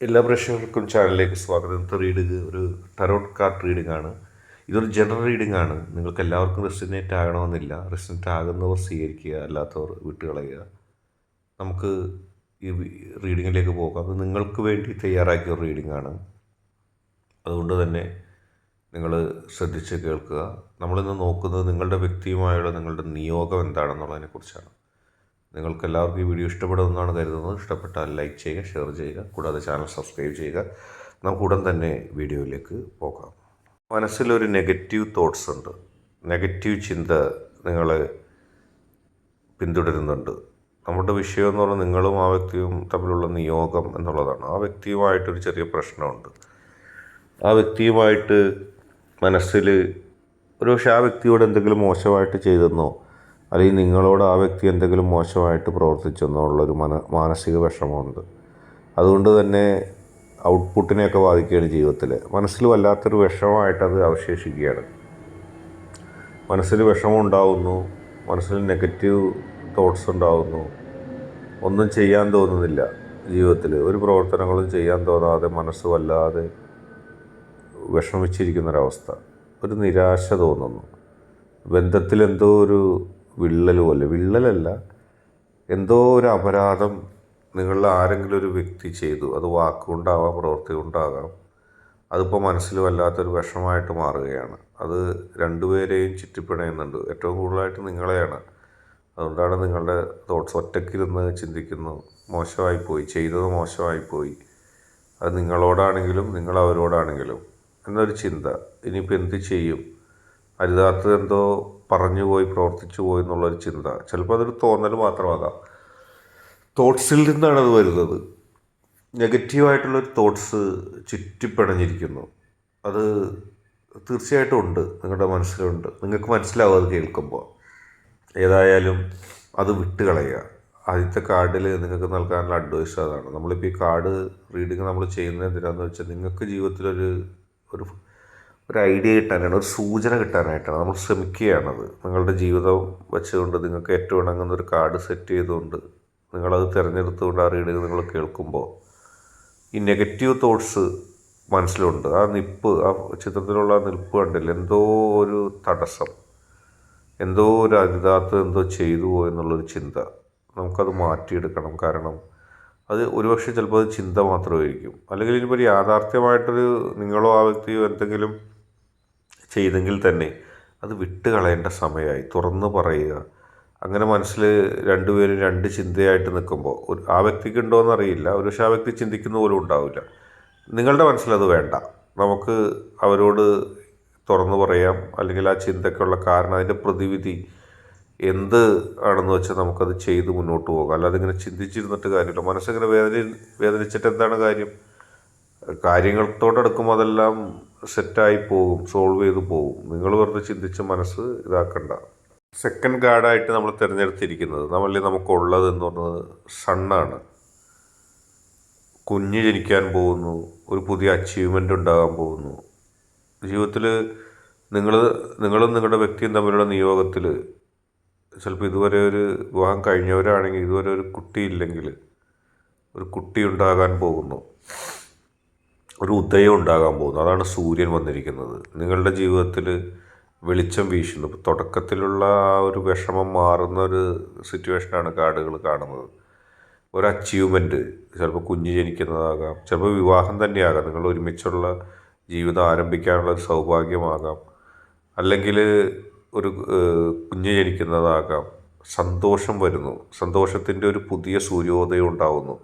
എല്ലാ പ്രേക്ഷകർക്കും ചാനലിലേക്ക് സ്വാഗതം. ഇന്നത്തെ റീഡിങ് ഒരു ടരോട്ട് കാർഡ് റീഡിംഗ് ആണ്. ഇതൊരു ജനറൽ റീഡിംഗ് ആണ്. നിങ്ങൾക്ക് എല്ലാവർക്കും റെസിനേറ്റ് ആകണമെന്നില്ല. റെസിനേറ്റ് ആകുന്നവർ സ്വീകരിക്കുക, അല്ലാത്തവർ വിട്ടുകളയുക. നമുക്ക് ഈ റീഡിങ്ങിലേക്ക് പോകാം. അത് നിങ്ങൾക്ക് വേണ്ടി തയ്യാറാക്കിയ ഒരു റീഡിംഗ് ആണ്. അതുകൊണ്ട് തന്നെ നിങ്ങൾ ശ്രദ്ധിച്ച് കേൾക്കുക. നമ്മളിന്ന് നോക്കുന്നത് നിങ്ങളുടെ വ്യക്തിയുമായുള്ള നിങ്ങളുടെ നിയോഗം എന്താണെന്നുള്ളതിനെക്കുറിച്ചാണ്. നിങ്ങൾക്ക് എല്ലാവർക്കും ഈ വീഡിയോ ഇഷ്ടപ്പെടുമെന്നാണ് കരുതുന്നത്. ഇഷ്ടപ്പെട്ടാൽ ലൈക്ക് ചെയ്യുക, ഷെയർ ചെയ്യുക, കൂടാതെ ചാനൽ സബ്സ്ക്രൈബ് ചെയ്യുക. നമുക്ക് ഉടൻ തന്നെ വീഡിയോയിലേക്ക് പോകാം. മനസ്സിലൊരു നെഗറ്റീവ് തോട്ട്സ് ഉണ്ട്, നെഗറ്റീവ് ചിന്ത നിങ്ങളെ പിന്തുടരുന്നുണ്ട്. നമ്മുടെ വിഷയം എന്ന് പറഞ്ഞാൽ നിങ്ങളും ആ വ്യക്തിയും തമ്മിലുള്ള നിയോഗം എന്നുള്ളതാണ്. ആ വ്യക്തിയുമായിട്ടൊരു ചെറിയ പ്രശ്നമുണ്ട്. ആ വ്യക്തിയുമായിട്ട് മനസ്സിൽ ഒരുപക്ഷെ ആ വ്യക്തിയോട് എന്തെങ്കിലും മോശമായിട്ട് ചെയ്തെന്നോ അല്ലെങ്കിൽ നിങ്ങളോട് ആ വ്യക്തി എന്തെങ്കിലും മോശമായിട്ട് പ്രവർത്തിച്ചെന്നോ ഉള്ളൊരു മാനസിക വിഷമമുണ്ട്. അതുകൊണ്ട് തന്നെ ഔട്ട്പുട്ടിനെയൊക്കെ ബാധിക്കുകയാണ് ജീവിതത്തിൽ. മനസ്സിൽ വല്ലാത്തൊരു വിഷമമായിട്ടത് അവശേഷിക്കുകയാണ്. മനസ്സിൽ വിഷമം ഉണ്ടാവുന്നു, മനസ്സിൽ നെഗറ്റീവ് തോട്ട്സ് ഉണ്ടാവുന്നു, ഒന്നും ചെയ്യാൻ തോന്നുന്നില്ല. ജീവിതത്തിൽ ഒരു പ്രവർത്തനങ്ങളും ചെയ്യാൻ തോന്നാതെ മനസ്സ് വല്ലാതെ വിഷമിച്ചിരിക്കുന്നൊരവസ്ഥ, ഒരു നിരാശ തോന്നുന്നു. ബന്ധത്തിൽ എന്തോ ഒരു വിള്ളലല്ല, എന്തോ ഒരു അപരാധം നിങ്ങളിൽ ആരെങ്കിലും ഒരു വ്യക്തി ചെയ്തു. അത് വാക്കുകൊണ്ടാവാം, പ്രവൃത്തി കൊണ്ടാകാം. അതിപ്പോൾ മനസ്സിൽ വല്ലാത്തൊരു വിഷമമായിട്ട് മാറുകയാണ്. അത് രണ്ടുപേരെയും ചുറ്റിപ്പിണയുന്നുണ്ട്. ഏറ്റവും കൂടുതലായിട്ട് നിങ്ങളെയാണ്. അതുകൊണ്ടാണ് നിങ്ങളുടെ തോട്ട്സ് ഒറ്റയ്ക്കിരുന്ന് ചിന്തിക്കുന്നു, മോശമായിപ്പോയി, ചെയ്തത് മോശമായിപ്പോയി, അത് നിങ്ങളോടാണെങ്കിലും നിങ്ങൾ അവരോടാണെങ്കിലും എന്നൊരു ചിന്ത. ഇനിയിപ്പോൾ എന്ത് ചെയ്യും, അരുതാത്തത് എന്തോ പറഞ്ഞു പോയി, പ്രവർത്തിച്ചു പോയി എന്നുള്ളൊരു ചിന്ത. ചിലപ്പോൾ അതൊരു തോന്നൽ മാത്രമാകാം. തോട്ട്സിൽ നിന്നാണ് അത് വരുന്നത്. നെഗറ്റീവായിട്ടുള്ളൊരു തോട്ട്സ് ചുറ്റിപ്പിണഞ്ഞിരിക്കുന്നു. അത് തീർച്ചയായിട്ടും ഉണ്ട്, നിങ്ങളുടെ മനസ്സിലുണ്ട്. നിങ്ങൾക്ക് മനസ്സിലാവും അത് കേൾക്കുമ്പോൾ. ഏതായാലും അത് വിട്ട് കളയുക. ആദ്യത്തെ കാർഡിൽ നിങ്ങൾക്ക് നൽകാനുള്ള അഡ്വൈസ് അതാണ്. നമ്മളിപ്പോൾ ഈ കാർഡ് റീഡിങ് നമ്മൾ ചെയ്യുന്നത് എന്തിനാണെന്ന് വെച്ചാൽ നിങ്ങൾക്ക് ജീവിതത്തിലൊരു ഒരു ഒരു ഐഡിയ കിട്ടാനാണ്, ഒരു സൂചന കിട്ടാനായിട്ടാണ് നമ്മൾ ശ്രമിക്കുകയാണത്. നിങ്ങളുടെ ജീവിതം വെച്ചുകൊണ്ട് നിങ്ങൾക്ക് ഏറ്റവും ഇണങ്ങുന്ന ഒരു കാർഡ് സെറ്റ് ചെയ്തുകൊണ്ട് നിങ്ങളത് തിരഞ്ഞെടുത്തുകൊണ്ട് ആ റീഡിങ് നിങ്ങൾ കേൾക്കുമ്പോൾ ഈ നെഗറ്റീവ് തോട്ട്സ് മനസ്സിലുണ്ട്. ആ നിൽപ്പ്, ആ ചിത്രത്തിലുള്ള ആ നിൽപ്പ് കണ്ടില്ല, എന്തോ ഒരു തടസ്സം, എന്തോ ഒരു അരുതാത്തത് എന്തോ ചെയ്തു പോയെന്നുള്ളൊരു ചിന്ത. നമുക്കത് മാറ്റിയെടുക്കണം. കാരണം അത് ഒരുപക്ഷെ ചിലപ്പോൾ അത് ചിന്ത മാത്രമായിരിക്കും. അല്ലെങ്കിൽ ഇനിയിപ്പോൾ ഒരു യാഥാർത്ഥ്യമായിട്ടൊരു നിങ്ങളോ ആ വ്യക്തിയോ എന്തെങ്കിലും ചെയ്തെങ്കിൽ തന്നെ അത് വിട്ട് കളയേണ്ട സമയമായി. തുറന്ന് പറയുക. അങ്ങനെ മനസ്സിൽ രണ്ടുപേരും രണ്ട് ചിന്തയായിട്ട് നിൽക്കുമ്പോൾ ആ വ്യക്തിക്ക് ഉണ്ടോയെന്ന് അറിയില്ല, ഒരുപക്ഷെ ആ വ്യക്തി ചിന്തിക്കുന്ന പോലും ഉണ്ടാവില്ല. നിങ്ങളുടെ മനസ്സിലത് വേണ്ട. നമുക്ക് അവരോട് തുറന്നു പറയാം. അല്ലെങ്കിൽ ആ ചിന്തയ്ക്കുള്ള കാരണം, അതിൻ്റെ പ്രതിവിധി എന്ത് ആണെന്ന് വെച്ചാൽ നമുക്കത് ചെയ്ത് മുന്നോട്ട് പോകാം. അല്ലാതെ ഇങ്ങനെ ചിന്തിച്ചിരുന്നിട്ട് കാര്യമില്ല. മനസ്സിങ്ങനെ വേദനിച്ചിട്ട് എന്താണ് കാര്യം? കാര്യങ്ങളോടടുക്കുമ്പോൾ അതെല്ലാം സെറ്റായി പോകും, സോൾവ് ചെയ്ത് പോകും. നിങ്ങൾ വെറുതെ ചിന്തിച്ച് മനസ്സ് ഇതാക്കണ്ട. സെക്കൻഡ് കാർഡായിട്ട് നമ്മൾ തിരഞ്ഞെടുത്തിരിക്കുന്നത്, നമുക്കുള്ളത് എന്ന് പറയുന്നത് സണ്ണാണ്. കുഞ്ഞ് ജനിക്കാൻ പോകുന്നു, ഒരു പുതിയ അച്ചീവ്മെൻ്റ് ഉണ്ടാകാൻ പോകുന്നു. ജീവിതത്തിൽ നിങ്ങളും നിങ്ങളുടെ വ്യക്തിയും തമ്മിലുള്ള നിയോഗത്തിൽ ചിലപ്പോൾ ഇതുവരെ ഒരു വിവാഹം കഴിഞ്ഞവരാണെങ്കിൽ ഇതുവരെ ഒരു കുട്ടിയില്ലെങ്കിൽ ഒരു കുട്ടി ഉണ്ടാകാൻ പോകുന്നു, ഒരു ഉദയം ഉണ്ടാകാൻ പോകുന്നു. അതാണ് സൂര്യൻ വന്നിരിക്കുന്നത്. നിങ്ങളുടെ ജീവിതത്തിൽ വെളിച്ചം വീശുന്നു. തുടക്കത്തിലുള്ള ആ ഒരു വിഷമം മാറുന്ന ഒരു സിറ്റുവേഷനാണ് കാർഡുകൾ കാണുന്നത്. ഒരു അച്ചീവ്മെൻറ്റ്, ചിലപ്പോൾ കുഞ്ഞ് ജനിക്കുന്നതാകാം, ചിലപ്പോൾ വിവാഹം തന്നെയാകാം, നിങ്ങൾ ഒരുമിച്ചുള്ള ജീവിതം ആരംഭിക്കാനുള്ള ഒരു സൗഭാഗ്യമാകാം, അല്ലെങ്കിൽ ഒരു കുഞ്ഞ് ജനിക്കുന്നതാകാം. സന്തോഷം വരുന്നു, സന്തോഷത്തിൻ്റെ ഒരു പുതിയ സൂര്യോദയം ഉണ്ടാവുന്നു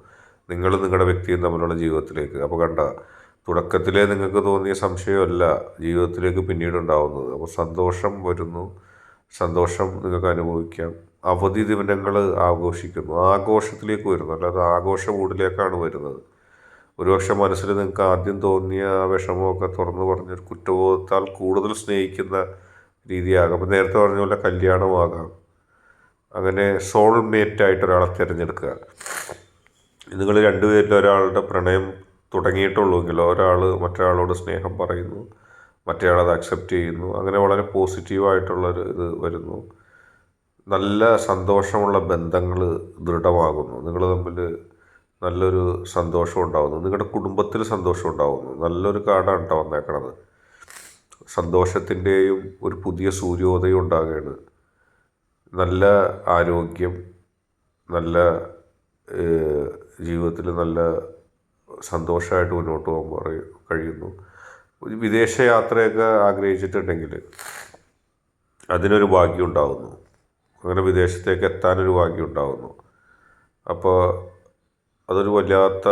നിങ്ങളുടെ വ്യക്തിയും തമ്മിലുള്ള ജീവിതത്തിലേക്ക്. അപ്പോൾ കണ്ട, തുടക്കത്തിലേ നിങ്ങൾക്ക് തോന്നിയ സംശയമല്ല ജീവിതത്തിലേക്ക് പിന്നീട് ഉണ്ടാവുന്നത്. അപ്പോൾ സന്തോഷം വരുന്നു, സന്തോഷം നിങ്ങൾക്ക് അനുഭവിക്കാം. അവധി ദിനങ്ങൾ ആഘോഷിക്കുന്നു, ആഘോഷത്തിലേക്ക് വരുന്നു. അല്ലാതെ ആഘോഷ മൂഡിലേക്കാണ് വരുന്നത്. ഒരുപക്ഷെ മനസ്സിൽ നിങ്ങൾക്ക് ആദ്യം തോന്നിയ ആ വിഷമമൊക്കെ തുറന്നു പറഞ്ഞൊരു കുറ്റബോധത്താൽ കൂടുതൽ സ്നേഹിക്കുന്ന രീതിയാകാം. അപ്പോൾ നേരത്തെ പറഞ്ഞ പോലെ കല്യാണമാകാം. അങ്ങനെ സോൾമേറ്റായിട്ട് ഒരാളെ തിരഞ്ഞെടുക്കുക. നിങ്ങൾ രണ്ടുപേരിൽ ഒരാളുടെ പ്രണയം തുടങ്ങിയിട്ടുള്ളൂവെങ്കിൽ ഒരാൾ മറ്റൊരാളോട് സ്നേഹം പറയുന്നു, മറ്റേയാളത് അക്സെപ്റ്റ് ചെയ്യുന്നു. അങ്ങനെ വളരെ പോസിറ്റീവായിട്ടുള്ളൊരു ഇത് വരുന്നു. നല്ല സന്തോഷമുള്ള ബന്ധങ്ങൾ ദൃഢമാകുന്നു. നിങ്ങൾ തമ്മിൽ നല്ലൊരു സന്തോഷം ഉണ്ടാകുന്നു, നിങ്ങളുടെ കുടുംബത്തിൽ സന്തോഷം ഉണ്ടാകുന്നു. നല്ലൊരു കാർഡാണ് കേട്ടോ വന്നേക്കണത്. സന്തോഷത്തിൻ്റെയും ഒരു പുതിയ സൂര്യോദയം ഉണ്ടാകുകയാണ്. നല്ല ആരോഗ്യം, നല്ല ജീവിതത്തിൽ നല്ല സന്തോഷമായിട്ട് മുന്നോട്ട് പോകാൻ കഴിയുന്നു. ഒരു വിദേശ യാത്രയൊക്കെ ആഗ്രഹിച്ചിട്ടുണ്ടെങ്കിൽ അതിനൊരു ഭാഗ്യം ഉണ്ടാകുന്നു. അങ്ങനെ വിദേശത്തേക്ക് എത്താനൊരു ഭാഗ്യം ഉണ്ടാകുന്നു. അപ്പോൾ അതൊരു വല്ലാത്ത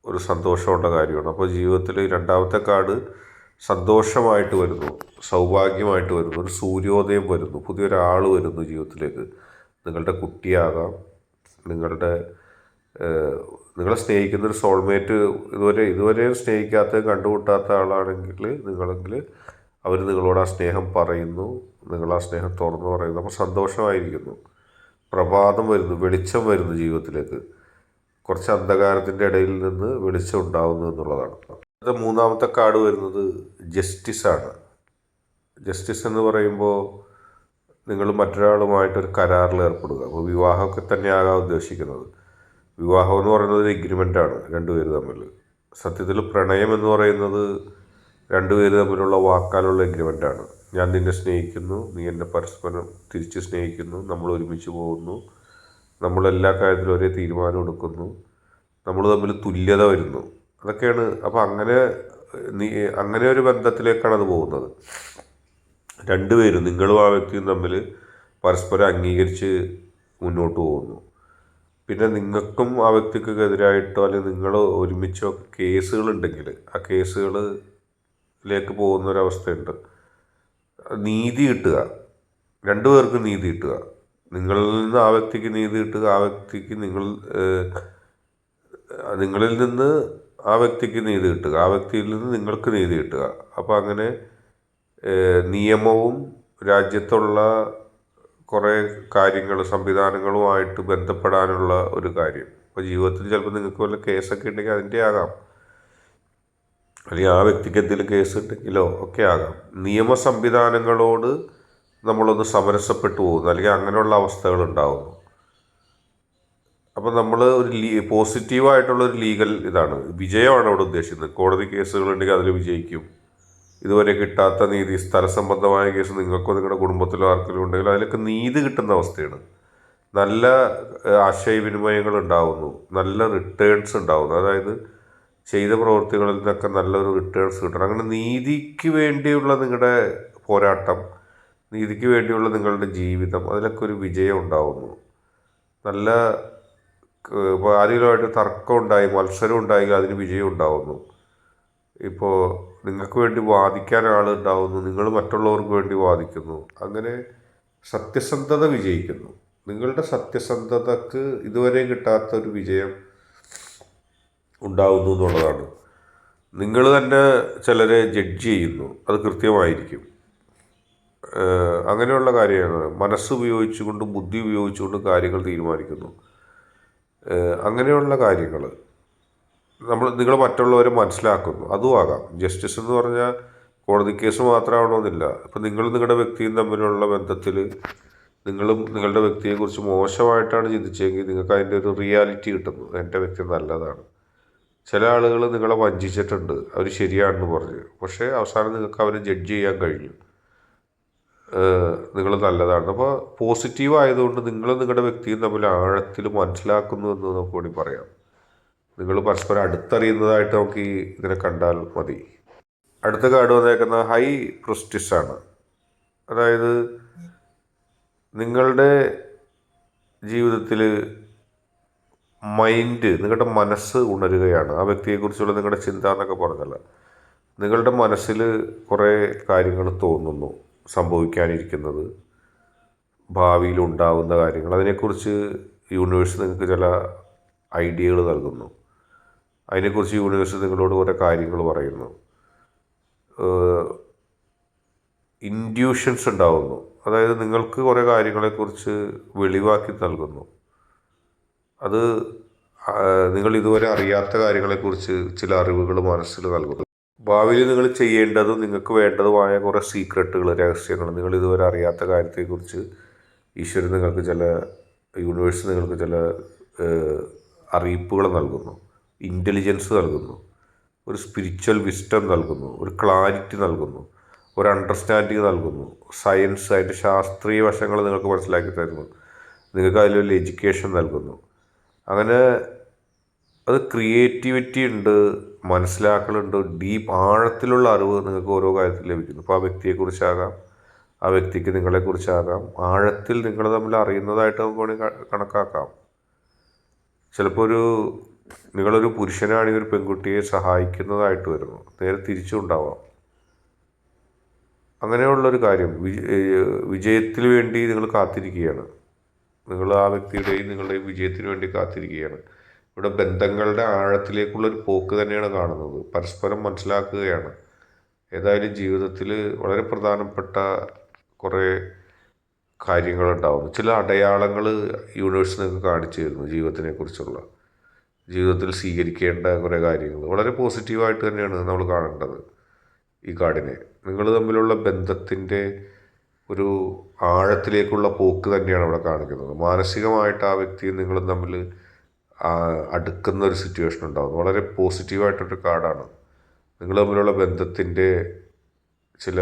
ഒരു സന്തോഷമുള്ള കാര്യമാണ്. അപ്പോൾ ജീവിതത്തിൽ രണ്ടാമത്തെ കാർഡ് സന്തോഷമായിട്ട് വരുന്നു, സൗഭാഗ്യമായിട്ട് വരുന്നു, ഒരു സൂര്യോദയം വരുന്നു, പുതിയൊരാൾ വരുന്നു ജീവിതത്തിലേക്ക്. നിങ്ങളുടെ കുട്ടിയാകാം, നിങ്ങളുടെ നിങ്ങളെ സ്നേഹിക്കുന്ന ഒരു സോൾമേറ്റ്, ഇതുവരെ സ്നേഹിക്കാത്ത കണ്ടുമുട്ടാത്ത ആളാണെങ്കിൽ അവർ നിങ്ങളോട് ആ സ്നേഹം പറയുന്നു, നിങ്ങൾ ആ സ്നേഹം തുറന്നു പറയുന്നു. അപ്പോൾ സന്തോഷമായിരിക്കുന്നു. പ്രഭാതം വരുന്നു, വെളിച്ചം വരുന്നു ജീവിതത്തിലേക്ക്. കുറച്ച് അന്ധകാരത്തിൻ്റെ ഇടയിൽ നിന്ന് വെളിച്ചം ഉണ്ടാകുന്നു എന്നുള്ളതാണ്. അത് മൂന്നാമത്തെ കാർഡ് വരുന്നത് ജസ്റ്റിസാണ്. ജസ്റ്റിസ് എന്ന് പറയുമ്പോൾ നിങ്ങൾ മറ്റൊരാളുമായിട്ടൊരു കരാറിൽ ഏർപ്പെടുക. അപ്പോൾ വിവാഹമൊക്കെ തന്നെയാകാം ഉദ്ദേശിക്കുന്നത്. വിവാഹം എന്ന് പറയുന്നത് ഒരു എഗ്രിമെൻ്റാണ് രണ്ടുപേർ തമ്മിൽ. സത്യത്തിൽ പ്രണയം എന്ന് പറയുന്നത് രണ്ടുപേർ തമ്മിലുള്ള വാക്കാലുള്ള എഗ്രിമെൻ്റാണ്. ഞാൻ നിന്നെ സ്നേഹിക്കുന്നു, നീ എന്നെ പരസ്പരം തിരിച്ച് സ്നേഹിക്കുന്നു, നമ്മൾ ഒരുമിച്ച് പോകുന്നു, നമ്മളെല്ലാ കാര്യത്തിലും ഒരേ തീരുമാനം എടുക്കുന്നു, നമ്മൾ തമ്മിൽ തുല്യത വരുന്നു, അതൊക്കെയാണ്. അപ്പോൾ അങ്ങനെ ഒരു ബന്ധത്തിലേക്കാണ് അത് പോകുന്നത്. രണ്ടുപേരും, നിങ്ങളും ആ വ്യക്തിയും തമ്മിൽ പരസ്പരം അംഗീകരിച്ച് മുന്നോട്ട് പോകുന്നു. പിന്നെ നിങ്ങൾക്കും ആ വ്യക്തിക്കെതിരായിട്ടോ അല്ലെങ്കിൽ നിങ്ങൾ ഒരുമിച്ചോ കേസുകളുണ്ടെങ്കിൽ ആ കേസുകളിലേക്ക് പോകുന്നൊരവസ്ഥയുണ്ട്. നീതി കിട്ടുക, രണ്ടുപേർക്കും നീതി കിട്ടുക. നിങ്ങളിൽ നിന്ന് ആ വ്യക്തിക്ക് നീതി കിട്ടുക, ആ വ്യക്തിക്ക് നിങ്ങളിൽ നിന്ന് ആ വ്യക്തിക്ക് നീതി കിട്ടുക, ആ വ്യക്തിയിൽ നിന്ന് നിങ്ങൾക്ക് നീതി കിട്ടുക. അപ്പോൾ അങ്ങനെ നിയമവും രാജ്യത്തുള്ള കുറേ കാര്യങ്ങൾ, സംവിധാനങ്ങളുമായിട്ട് ബന്ധപ്പെടാനുള്ള ഒരു കാര്യം. അപ്പോൾ ജീവിതത്തിൽ ചിലപ്പോൾ നിങ്ങൾക്ക് വല്ല കേസൊക്കെ ഉണ്ടെങ്കിൽ അതിൻ്റെ ആകാം, അല്ലെങ്കിൽ ആ വ്യക്തിക്ക് എന്തെങ്കിലും കേസ് ഉണ്ടെങ്കിലോ ഒക്കെ ആകാം. നിയമ സംവിധാനങ്ങളോട് നമ്മളൊന്ന് സമരസപ്പെട്ടു പോകുന്നു, അല്ലെങ്കിൽ അങ്ങനെയുള്ള അവസ്ഥകൾ ഉണ്ടാകുന്നു. അപ്പോൾ നമ്മൾ ഒരു പോസിറ്റീവായിട്ടുള്ളൊരു ലീഗൽ ഇതാണ്, വിജയമാണ് അവിടെ ഉദ്ദേശിക്കുന്നത്. കോടതി കേസുകളുണ്ടെങ്കിൽ അതിൽ വിജയിക്കും. ഇതുവരെ കിട്ടാത്ത നീതി, സ്ഥലസംബന്ധമായ കേസ് നിങ്ങൾക്കോ നിങ്ങളുടെ കുടുംബത്തിലോ ആർക്കെങ്കിലും ഉണ്ടെങ്കിൽ അതിലൊക്കെ നീതി കിട്ടുന്ന അവസ്ഥയാണ്. നല്ല ആശയവിനിമയങ്ങൾ ഉണ്ടാകുന്നു, നല്ല റിട്ടേൺസ് ഉണ്ടാകുന്നു. അതായത് ചെയ്ത പ്രവൃത്തികളിൽ നിന്നൊക്കെ നല്ലൊരു റിട്ടേൺസ് കിട്ടണം. അങ്ങനെ നീതിക്ക് വേണ്ടിയുള്ള നിങ്ങളുടെ പോരാട്ടം, നീതിക്ക് വേണ്ടിയുള്ള നിങ്ങളുടെ ജീവിതം, അതിലൊക്കെ ഒരു വിജയം ഉണ്ടാകുന്നു. നല്ല ഇപ്പോൾ ആരെങ്കിലുമായിട്ട് തർക്കം ഉണ്ടായി, മത്സരം ഉണ്ടായി, അതിന് വിജയം ഉണ്ടാകുന്നു. ഇപ്പോൾ നിങ്ങൾക്ക് വേണ്ടി വാദിക്കാൻ ആളുണ്ടാവുന്നു, നിങ്ങൾ മറ്റുള്ളവർക്ക് വേണ്ടി വാദിക്കുന്നു. അങ്ങനെ സത്യസന്ധത വിജയിക്കുന്നു. നിങ്ങളുടെ സത്യസന്ധതക്ക് ഇതുവരെ കിട്ടാത്തൊരു വിജയം ഉണ്ടാകുന്നു എന്നുള്ളതാണ്. നിങ്ങൾ തന്നെ ചിലരെ ജഡ്ജ് ചെയ്യുന്നു, അത് കൃത്യമായിരിക്കും. അങ്ങനെയുള്ള കാര്യമാണ്. മനസ്സ് ഉപയോഗിച്ചുകൊണ്ട്, ബുദ്ധി ഉപയോഗിച്ചുകൊണ്ട് കാര്യങ്ങൾ തീരുമാനിക്കുന്നു. അങ്ങനെയുള്ള കാര്യങ്ങൾ നിങ്ങൾ മറ്റുള്ളവരെ മനസ്സിലാക്കുന്നു, അതും ആകാം. ജസ്റ്റിസ് എന്ന് പറഞ്ഞാൽ കോടതി കേസ് മാത്രമാവണമെന്നില്ല. ഇപ്പം നിങ്ങളുടെ വ്യക്തിയും തമ്മിലുള്ള ബന്ധത്തിൽ നിങ്ങളും നിങ്ങളുടെ വ്യക്തിയെക്കുറിച്ച് മോശമായിട്ടാണ് ചിന്തിച്ചെങ്കിൽ നിങ്ങൾക്ക് അതിൻ്റെ ഒരു റിയാലിറ്റി കിട്ടുന്നു, എൻ്റെ വ്യക്തി നല്ലതാണ്. ചില ആളുകൾ നിങ്ങളെ വഞ്ചിച്ചിട്ടുണ്ട്, അവർ ശരിയാണെന്ന് പറഞ്ഞു, പക്ഷേ അവസാനം നിങ്ങൾക്ക് അവരെ ജഡ്ജ് ചെയ്യാൻ കഴിഞ്ഞു, നിങ്ങൾ നല്ലതാണ്. അപ്പോൾ പോസിറ്റീവ് ആയതുകൊണ്ട് നിങ്ങളും നിങ്ങളുടെ വ്യക്തിയും തമ്മിൽ ആഴത്തിൽ മനസ്സിലാക്കുന്നു എന്ന് നമുക്ക് കൂടി പറയാം. നിങ്ങൾ പരസ്പരം അടുത്തറിയുന്നതായിട്ട് നമുക്ക് ഇതിനെ കണ്ടാൽ മതി. അടുത്ത കാർഡ് വന്നേക്കുന്ന ഹൈ പ്രിസ്റ്റിസാണ്. അതായത് നിങ്ങളുടെ ജീവിതത്തിൽ നിങ്ങളുടെ മനസ്സ് ഉണരുകയാണ്. ആ വ്യക്തിയെക്കുറിച്ചുള്ള നിങ്ങളുടെ ചിന്ത എന്നൊക്കെ പറഞ്ഞല്ല, നിങ്ങളുടെ മനസ്സിൽ കുറേ കാര്യങ്ങൾ തോന്നുന്നു, സംഭവിക്കാനിരിക്കുന്നത്, ഭാവിയിൽ ഉണ്ടാകുന്ന കാര്യങ്ങൾ, അതിനെക്കുറിച്ച് യൂണിവേഴ്സ് നിങ്ങൾക്ക് ചില ഐഡിയകൾ നൽകുന്നു. അതിനെക്കുറിച്ച് യൂണിവേഴ്സ് നിങ്ങളോട് കുറേ കാര്യങ്ങൾ പറയുന്നു. ഇൻഡ്യൂഷൻസ് ഉണ്ടാകുന്നു, അതായത് നിങ്ങൾക്ക് കുറേ കാര്യങ്ങളെക്കുറിച്ച് വെളിവാക്കി നൽകുന്നു. അത് നിങ്ങൾ ഇതുവരെ അറിയാത്ത കാര്യങ്ങളെക്കുറിച്ച് ചില അറിവുകൾ മനസ്സിൽ നൽകുന്നു. ഭാവിയിൽ നിങ്ങൾ ചെയ്യേണ്ടതും നിങ്ങൾക്ക് വേണ്ടതുമായ കുറേ സീക്രട്ടുകൾ, രഹസ്യങ്ങൾ, നിങ്ങൾ ഇതുവരെ അറിയാത്ത കാര്യത്തെക്കുറിച്ച് യൂണിവേഴ്സ് നിങ്ങൾക്ക് ചില അറിയിപ്പുകൾ നൽകുന്നു, ഇൻ്റലിജൻസ് നൽകുന്നു, ഒരു സ്പിരിച്വൽ വിസ്റ്റം നൽകുന്നു, ഒരു ക്ലാരിറ്റി നൽകുന്നു, ഒരു അണ്ടർസ്റ്റാൻഡിങ് നൽകുന്നു, സയൻസ് അതിൻ്റെ ശാസ്ത്രീയ വശങ്ങൾ നിങ്ങൾക്ക് മനസ്സിലാക്കി തരുന്നു, നിങ്ങൾക്ക് അതിലൊരു എഡ്യൂക്കേഷൻ നൽകുന്നു. അങ്ങനെ അത് ക്രിയേറ്റിവിറ്റി ഉണ്ട്, മനസ്സിലാക്കലുണ്ട്, ഡീപ്പ് ആഴത്തിലുള്ള അറിവ് നിങ്ങൾക്ക് ഓരോ കാര്യത്തിൽ ലഭിക്കുന്നു. ഇപ്പോൾ ആ വ്യക്തിയെക്കുറിച്ചാകാം, ആ വ്യക്തിക്ക് നിങ്ങളെക്കുറിച്ചാകാം, ആഴത്തിൽ നിങ്ങൾ തമ്മിൽ അറിയുന്നതായിട്ട് നമുക്ക് വേണമെങ്കിൽ കണക്കാക്കാം. ചിലപ്പോൾ നിങ്ങളൊരു പുരുഷനാണെങ്കിൽ ഒരു പെൺകുട്ടിയെ സഹായിക്കുന്നതായിട്ട് വരുന്നു, നേരെ തിരിച്ചും ഉണ്ടാവാം. അങ്ങനെയുള്ളൊരു കാര്യം വിജയത്തിന് വേണ്ടി നിങ്ങൾ കാത്തിരിക്കുകയാണ്. നിങ്ങൾ ആ വ്യക്തിയുടെയും നിങ്ങളുടെയും വിജയത്തിന് വേണ്ടി കാത്തിരിക്കുകയാണ്. ഇവിടെ ബന്ധങ്ങളുടെ ആഴത്തിലേക്കുള്ളൊരു പോക്ക് തന്നെയാണ് കാണുന്നത്. പരസ്പരം മനസ്സിലാക്കുകയാണ്. ഏതായാലും ജീവിതത്തിൽ വളരെ പ്രധാനപ്പെട്ട കുറേ കാര്യങ്ങളുണ്ടാവുന്നു. ചില അടയാളങ്ങൾ യൂണിവേഴ്സ് നിങ്ങൾക്ക് കാണിച്ചു തരുന്നു ജീവിതത്തിനെക്കുറിച്ചുള്ള. ജീവിതത്തിൽ സ്വീകരിക്കേണ്ട കുറേ കാര്യങ്ങൾ വളരെ പോസിറ്റീവായിട്ട് തന്നെയാണ് നമ്മൾ കാണേണ്ടത്. ഈ കാർഡിനെ നിങ്ങൾ തമ്മിലുള്ള ബന്ധത്തിൻ്റെ ഒരു ആഴത്തിലേക്കുള്ള പോക്ക് തന്നെയാണ് അവിടെ കാണിക്കുന്നത്. മാനസികമായിട്ട് ആ വ്യക്തിയും നിങ്ങളും തമ്മിൽ അടുക്കുന്ന ഒരു സിറ്റുവേഷൻ ഉണ്ടാകുന്നു. വളരെ പോസിറ്റീവായിട്ടൊരു കാർഡാണ്. നിങ്ങൾ തമ്മിലുള്ള ബന്ധത്തിൻ്റെ ചില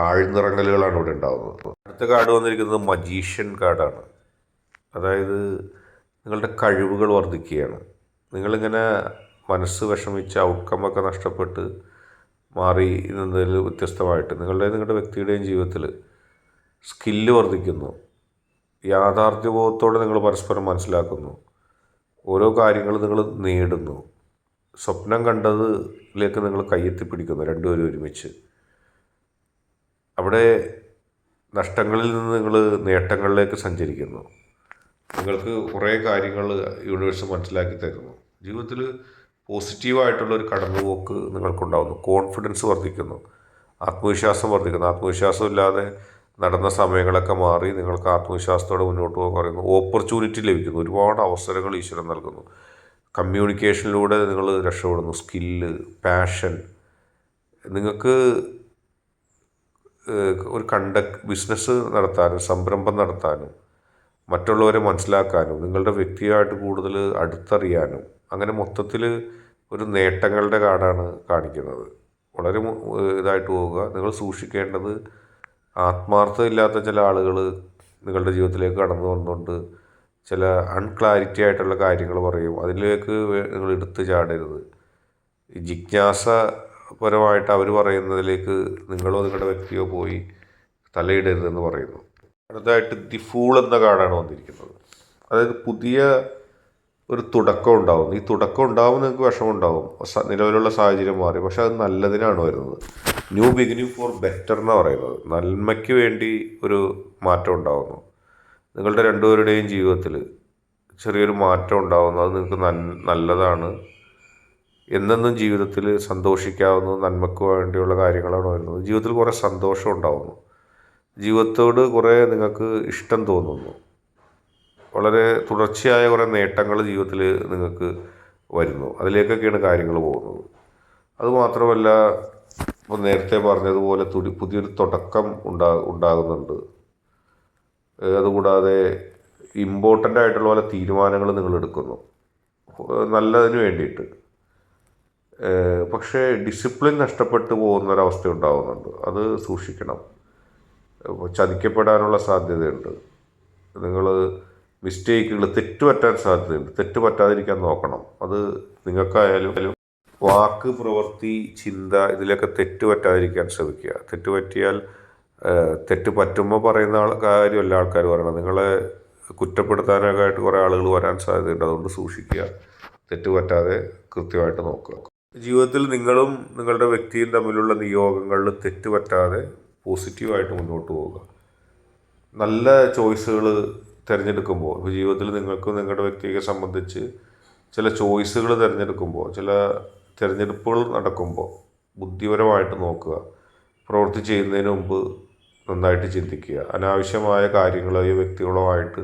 ആഴ്ന്നിറങ്ങലുകളാണ് ഇവിടെ ഉണ്ടാകുന്നത്. അടുത്ത കാർഡ് വന്നിരിക്കുന്നത് മജീഷ്യൻ കാർഡാണ്. അതായത് നിങ്ങളുടെ കഴിവുകൾ വർദ്ധിക്കുകയാണ്. നിങ്ങളിങ്ങനെ മനസ്സ് വിഷമിച്ച് ഔട്ട്കമ്മൊക്കെ നഷ്ടപ്പെട്ട് മാറി നിന്നതിൽ വ്യത്യസ്തമായിട്ട് നിങ്ങളുടെ വ്യക്തിയുടെയും ജീവിതത്തിൽ സ്കില്ല് വർദ്ധിക്കുന്നു. യാഥാർത്ഥ്യബോധത്തോടെ നിങ്ങൾ പരസ്പരം മനസ്സിലാക്കുന്നു. ഓരോ കാര്യങ്ങൾ നിങ്ങൾ നേടുന്നു. സ്വപ്നം കണ്ടതിലേക്ക് നിങ്ങൾ കയ്യെത്തിപ്പിടിക്കുന്നു രണ്ടുപേരും ഒരുമിച്ച്. അവിടെ നഷ്ടങ്ങളിൽ നിന്ന് നിങ്ങൾ നേട്ടങ്ങളിലേക്ക് സഞ്ചരിക്കുന്നു. നിങ്ങൾക്ക് കുറേ കാര്യങ്ങൾ യൂണിവേഴ്സ് മനസ്സിലാക്കി തരുന്നു. ജീവിതത്തിൽ പോസിറ്റീവായിട്ടുള്ളൊരു കടന്നുപോക്ക് നിങ്ങൾക്കുണ്ടാകുന്നു. കോൺഫിഡൻസ് വർദ്ധിക്കുന്നു, ആത്മവിശ്വാസം വർദ്ധിക്കുന്നു. ആത്മവിശ്വാസം ഇല്ലാതെ നടന്ന സമയങ്ങളൊക്കെ മാറി നിങ്ങൾക്ക് ആത്മവിശ്വാസത്തോടെ മുന്നോട്ട് പോകാൻ പറയുന്നു. ഓപ്പർച്യൂണിറ്റി ലഭിക്കുന്നു, ഒരുപാട് അവസരങ്ങൾ ഈശ്വരൻ നൽകുന്നു. കമ്മ്യൂണിക്കേഷനിലൂടെ നിങ്ങൾ രക്ഷപ്പെടുന്നു. സ്കില്ല്, പാഷൻ, നിങ്ങൾക്ക് ഒരു ബിസിനസ് നടത്താനും സംരംഭം നടത്താനും മറ്റുള്ളവരെ മനസ്സിലാക്കാനും നിങ്ങളുടെ വ്യക്തിയായിട്ട് കൂടുതൽ അടുത്തറിയാനും അങ്ങനെ മൊത്തത്തിൽ ഒരു നേട്ടങ്ങളുടെ കാർഡാണ് കാണിക്കുന്നത്. വളരെ ഇതായിട്ട് പോവുക. നിങ്ങൾ സൂക്ഷിക്കേണ്ടത് ആത്മാർത്ഥമില്ലാത്ത ചില ആളുകൾ നിങ്ങളുടെ ജീവിതത്തിലേക്ക് കടന്നു വന്നുകൊണ്ട് ചില അൺക്ലാരിറ്റി ആയിട്ടുള്ള കാര്യങ്ങൾ പറയും. അതിലേക്ക് നിങ്ങൾ എടുത്തു ചാടരുത്. ജിജ്ഞാസപരമായിട്ട് അവർ പറയുന്നതിലേക്ക് നിങ്ങളോ നിങ്ങളുടെ വ്യക്തിയോ പോയി തലയിടരുതെന്ന് പറയുന്നു. അടുത്തതായിട്ട് ദി ഫൂൾ എന്ന കാർഡാണ് വന്നിരിക്കുന്നത്. അതായത് പുതിയ ഒരു തുടക്കം ഉണ്ടാവും. ഈ തുടക്കം ഉണ്ടാവും, നിങ്ങൾക്ക് വിഷമമുണ്ടാവും, നിലവിലുള്ള സാഹചര്യം മാറി, പക്ഷെ അത് നല്ലതിനാണ് വരുന്നത്. ന്യൂ ബിഗിനിങ് ഫോർ ബെറ്റർ എന്നാണ് പറയുന്നത്. നന്മയ്ക്ക് വേണ്ടി ഒരു മാറ്റം ഉണ്ടാകുന്നു. നിങ്ങളുടെ രണ്ടുപേരുടെയും ജീവിതത്തിൽ ചെറിയൊരു മാറ്റം ഉണ്ടാകുന്നു. അത് നിങ്ങൾക്ക് നല്ലതാണ്. എന്നെന്നും ജീവിതത്തിൽ സന്തോഷിക്കാവുന്ന നന്മയ്ക്ക് വേണ്ടിയുള്ള കാര്യങ്ങളാണ് വരുന്നത്. ജീവിതത്തിൽ കുറേ സന്തോഷം ഉണ്ടാകുന്നു. ജീവിതത്തോട് കുറേ നിങ്ങൾക്ക് ഇഷ്ടം തോന്നുന്നു. വളരെ തുടർച്ചയായ കുറേ നേട്ടങ്ങൾ ജീവിതത്തിൽ നിങ്ങൾക്ക് വരുന്നു. അതിലേക്കൊക്കെയാണ് കാര്യങ്ങൾ പോകുന്നത്. അതുമാത്രമല്ല, ഇപ്പോൾ നേരത്തെ പറഞ്ഞതുപോലെ പുതിയൊരു തുടക്കം ഉണ്ടാകുന്നുണ്ട്. അതുകൂടാതെ ഇമ്പോർട്ടൻ്റ് ആയിട്ടുള്ള പല തീരുമാനങ്ങൾ നിങ്ങൾ എടുക്കുന്നു നല്ലതിന് വേണ്ടിയിട്ട്. പക്ഷേ ഡിസിപ്ലിൻ നഷ്ടപ്പെട്ടു പോകുന്നൊരവസ്ഥ ഉണ്ടാകുന്നുണ്ട്. അത് സൂക്ഷിക്കണം. ചതിക്കപ്പെടാനുള്ള സാധ്യതയുണ്ട്. നിങ്ങൾ മിസ്റ്റേക്കുകൾ തെറ്റുപറ്റാൻ സാധ്യതയുണ്ട്. തെറ്റ് പറ്റാതിരിക്കാൻ നോക്കണം. അത് നിങ്ങൾക്കായാലും വാക്ക്, പ്രവൃത്തി, ചിന്ത ഇതിലൊക്കെ തെറ്റ് പറ്റാതിരിക്കാൻ ശ്രമിക്കുക. തെറ്റ് പറ്റിയാൽ തെറ്റ് പറ്റുമ്പോൾ പറയുന്ന കാര്യമല്ല ആൾക്കാർ പറയണം. നിങ്ങളെ കുറ്റപ്പെടുത്താനൊക്കെ ആയിട്ട് കുറേ ആളുകൾ വരാൻ സാധ്യതയുണ്ട്. അതുകൊണ്ട് സൂക്ഷിക്കുക. തെറ്റ് പറ്റാതെ കൃത്യമായിട്ട് നോക്കുക. ജീവിതത്തിൽ നിങ്ങളും നിങ്ങളുടെ വ്യക്തിയും തമ്മിലുള്ള നിയോഗങ്ങളിൽ തെറ്റ് പറ്റാതെ പോസിറ്റീവായിട്ട് മുന്നോട്ട് പോവുക. നല്ല ചോയ്സുകൾ തിരഞ്ഞെടുക്കുമ്പോൾ, ഇപ്പോൾ ജീവിതത്തിൽ നിങ്ങൾക്കും നിങ്ങളുടെ വ്യക്തിയെ സംബന്ധിച്ച് ചില ചോയ്സുകൾ തിരഞ്ഞെടുക്കുമ്പോൾ, ചില തിരഞ്ഞെടുപ്പുകൾ നടക്കുമ്പോൾ ബുദ്ധിപരമായിട്ട് നോക്കുക. പ്രവൃത്തി ചെയ്യുന്നതിന് മുമ്പ് നന്നായിട്ട് ചിന്തിക്കുക. അനാവശ്യമായ കാര്യങ്ങളോ വ്യക്തികളുമായിട്ട്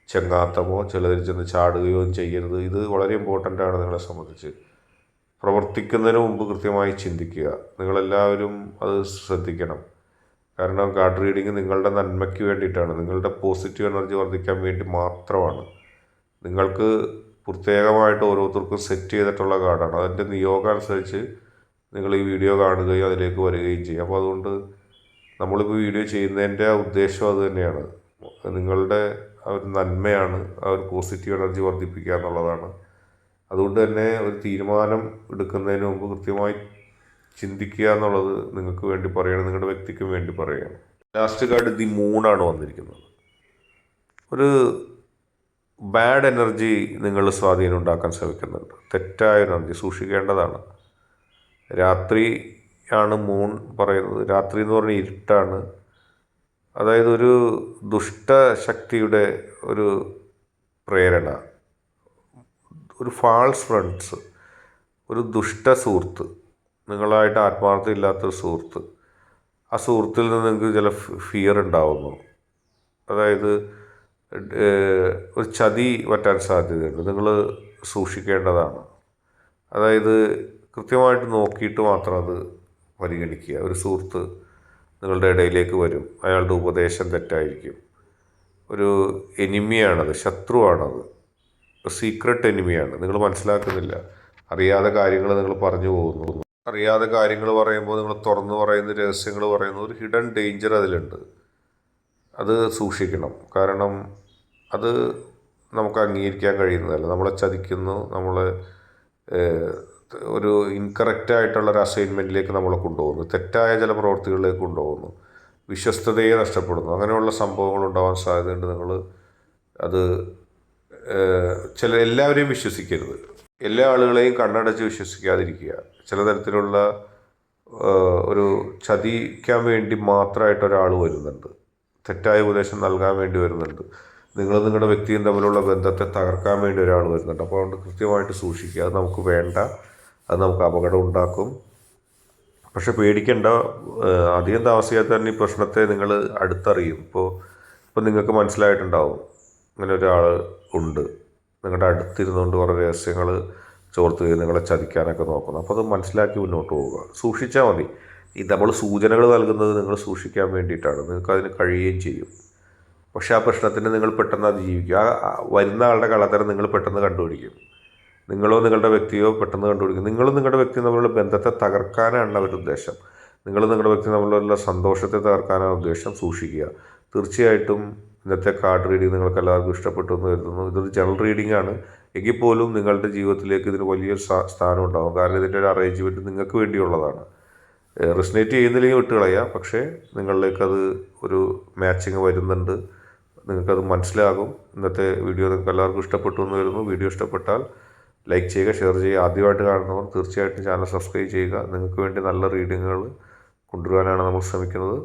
ചെങ്ങാത്തമോ ചിലതിൽ ചെന്ന് ചാടുകയോ ചെയ്യരുത്. ഇത് വളരെ ഇമ്പോർട്ടൻ്റ് ആണ് നിങ്ങളെ സംബന്ധിച്ച്. പ്രവർത്തിക്കുന്നതിന് മുമ്പ് കൃത്യമായി ചിന്തിക്കുക. നിങ്ങളെല്ലാവരും അത് ശ്രദ്ധിക്കണം. കാരണം കാർഡ് റീഡിങ് നിങ്ങളുടെ നന്മയ്ക്ക് വേണ്ടിയിട്ടാണ്, നിങ്ങളുടെ പോസിറ്റീവ് എനർജി വർദ്ധിക്കാൻ വേണ്ടി മാത്രമാണ്. നിങ്ങൾക്ക് പ്രത്യേകമായിട്ട് ഓരോരുത്തർക്കും സെറ്റ് ചെയ്തിട്ടുള്ള കാർഡാണ്. അതിൻ്റെ നിയോഗം അനുസരിച്ച് നിങ്ങൾ ഈ വീഡിയോ കാണുകയും അതിലേക്ക് വരികയും ചെയ്യും. അപ്പോൾ അതുകൊണ്ട് നമ്മളിപ്പോൾ വീഡിയോ ചെയ്യുന്നതിൻ്റെ ഉദ്ദേശം അത് തന്നെയാണ്. നിങ്ങളുടെ ആ ഒരു നന്മയാണ്, ആ ഒരു പോസിറ്റീവ് എനർജി വർദ്ധിപ്പിക്കുക എന്നുള്ളതാണ്. അതുകൊണ്ട് തന്നെ ഒരു തീരുമാനം എടുക്കുന്നതിന് മുമ്പ് കൃത്യമായി ചിന്തിക്കുക എന്നുള്ളത് നിങ്ങൾക്ക് വേണ്ടി പറയുകയാണ്, നിങ്ങളുടെ വ്യക്തിക്കും വേണ്ടി പറയുകയാണ്. ലാസ്റ്റ് കാർഡ് ദി മൂണാണ് വന്നിരിക്കുന്നത്. ഒരു ബാഡ് എനർജി നിങ്ങൾ സ്വാധീനം ഉണ്ടാക്കാൻ ശ്രമിക്കുന്നുണ്ട്. തെറ്റായ എനർജി സൂക്ഷിക്കേണ്ടതാണ്. രാത്രിയാണ് മൂൺ പറയുന്നത്. രാത്രി എന്ന് പറഞ്ഞാൽ ഇരുട്ടാണ്. അതായത് ഒരു ദുഷ്ടശക്തിയുടെ ഒരു പ്രേരണ, ഒരു ഫാൾസ് ഫ്രണ്ട്സ്, ഒരു ദുഷ്ട സുഹൃത്ത്, നിങ്ങളായിട്ട് ആത്മാർത്ഥത ഇല്ലാത്തൊരു സുഹൃത്ത്. ആ സുഹൃത്തിൽ നിന്ന് നിങ്ങൾക്ക് ചില ഫിയർ ഉണ്ടാവുന്നു. അതായത് ഒരു ചതി പറ്റാൻ സാധ്യതയുണ്ട്. നിങ്ങൾ സൂക്ഷിക്കേണ്ടതാണ്. അതായത് കൃത്യമായിട്ട് നോക്കിയിട്ട് മാത്രം അത് പരിഗണിക്കുക. ഒരു സുഹൃത്ത് നിങ്ങളുടെ ഇടയിലേക്ക് വരും, അയാളുടെ ഉപദേശം തെറ്റായിരിക്കും. ഒരു എനിമിയാണത്, ശത്രുവാണത്, സീക്രട്ട് എനിമിയാണ്. നിങ്ങൾ മനസ്സിലാക്കുന്നില്ല. അറിയാതെ കാര്യങ്ങൾ നിങ്ങൾ പറഞ്ഞു പോകുന്നു. അറിയാതെ കാര്യങ്ങൾ പറയുമ്പോൾ നിങ്ങൾ തുറന്നു പറയുന്ന രഹസ്യങ്ങൾ പറയുന്ന ഒരു ഹിഡൻ ഡേഞ്ചർ അതിലുണ്ട്. അത് സൂക്ഷിക്കണം. കാരണം അത് നമുക്ക് അംഗീകരിക്കാൻ കഴിയുന്നതല്ല. നമ്മളെ ചതിക്കുന്നു, നമ്മളെ ഒരു ഇൻകറക്റ്റായിട്ടുള്ളൊരു അസൈൻമെൻറ്റിലേക്ക് നമ്മളെ കൊണ്ടുപോകുന്നു, തെറ്റായ ചില പ്രവൃത്തികളിലേക്ക് കൊണ്ടുപോകുന്നു, വിശ്വസ്തതയെ നഷ്ടപ്പെടുന്നു. അങ്ങനെയുള്ള സംഭവങ്ങൾ ഉണ്ടാവാൻ സാധ്യതയുണ്ട്. നിങ്ങൾ അത് എല്ലാവരെയും വിശ്വസിക്കരുത്. എല്ലാ ആളുകളെയും കണ്ണടച്ച് വിശ്വസിക്കാതിരിക്കുക. ചില തരത്തിലുള്ള ഒരു ചതിക്കാൻ വേണ്ടി മാത്രമായിട്ട് ഒരാൾ വരുന്നുണ്ട്, തെറ്റായ ഉപദേശം നൽകാൻ വേണ്ടി വരുന്നുണ്ട്. നിങ്ങളുടെ വ്യക്തിയും തമ്മിലുള്ള ബന്ധത്തെ തകർക്കാൻ വേണ്ടി ഒരാൾ വരുന്നുണ്ട്. അപ്പോൾ അതുകൊണ്ട് കൃത്യമായിട്ട് സൂക്ഷിക്കുക. അത് നമുക്ക് വേണ്ട, അത് നമുക്ക് അപകടം ഉണ്ടാക്കും. പക്ഷെ പേടിക്കേണ്ട. അധികം താമസിയാതെ തന്നെ ഈ പ്രശ്നത്തെ നിങ്ങൾ അടുത്തറിയും. ഇപ്പോൾ നിങ്ങൾക്ക് മനസ്സിലായിട്ടുണ്ടാവും അങ്ങനെ ഒരാൾ ഉണ്ട്, നിങ്ങളുടെ അടുത്തിരുന്നുകൊണ്ട് കുറേ രഹസ്യങ്ങൾ ചോർത്തുകയും നിങ്ങളെ ചതിക്കാനൊക്കെ നോക്കുന്നു. അപ്പോൾ അത് മനസ്സിലാക്കി മുന്നോട്ട് പോവുക. സൂക്ഷിച്ചാൽ മതി. നമ്മൾ സൂചനകൾ നൽകുന്നത് നിങ്ങൾ സൂക്ഷിക്കാൻ വേണ്ടിയിട്ടാണ്. നിങ്ങൾക്ക് അതിന് കഴിയുകയും ചെയ്യും. പക്ഷേ ആ പ്രശ്നത്തിന് നിങ്ങൾ പെട്ടെന്ന് അതിജീവിക്കുക. ആ വരുന്ന ആളുടെ കള്ളത്തരം നിങ്ങൾ പെട്ടെന്ന് കണ്ടുപിടിക്കും. നിങ്ങളോ നിങ്ങളുടെ വ്യക്തിയോ പെട്ടെന്ന് കണ്ടുപിടിക്കും. നിങ്ങളും നിങ്ങളുടെ വ്യക്തിയും തമ്മിലുള്ള ബന്ധത്തെ തകർക്കാനാണ് അവരുടെ ഉദ്ദേശം. നിങ്ങളും നിങ്ങളുടെ വ്യക്തി തമ്മിലുള്ള സന്തോഷത്തെ തകർക്കാനാണ് ഉദ്ദേശം. സൂക്ഷിക്കുക. തീർച്ചയായിട്ടും ഇന്നത്തെ കാർഡ് റീഡിങ് നിങ്ങൾക്ക് എല്ലാവർക്കും ഇഷ്ടപ്പെട്ടു എന്ന് കരുതുന്നു. ഇതൊരു ജനറൽ റീഡിംഗ് ആണ്. എങ്കിൽ പോലും നിങ്ങളുടെ ജീവിതത്തിലേക്ക് ഇതിന് വലിയൊരു സ്ഥാനം ഉണ്ടാകും. കാരണം ഇതിൻ്റെ ഒരു അറേഞ്ച്മെൻറ്റ് നിങ്ങൾക്ക് വേണ്ടിയുള്ളതാണ്. റെസനേറ്റ് ചെയ്യുന്നില്ലെങ്കിൽ വിട്ടുകളയുക. പക്ഷേ നിങ്ങളിലേക്കത് ഒരു മാച്ചിങ് വരുന്നുണ്ട്. നിങ്ങൾക്കത് മനസ്സിലാകും. ഇന്നത്തെ വീഡിയോ നിങ്ങൾക്ക് എല്ലാവർക്കും ഇഷ്ടപ്പെട്ടു എന്ന് വരുന്നു. വീഡിയോ ഇഷ്ടപ്പെട്ടാൽ ലൈക്ക് ചെയ്യുക, ഷെയർ ചെയ്യുക. ആദ്യമായിട്ട് കാണുന്നവർ തീർച്ചയായിട്ടും ചാനൽ സബ്സ്ക്രൈബ് ചെയ്യുക. നിങ്ങൾക്ക് വേണ്ടി നല്ല റീഡിങ്ങുകൾ കൊണ്ടുവരാനാണ് നമ്മൾ ശ്രമിക്കുന്നത്.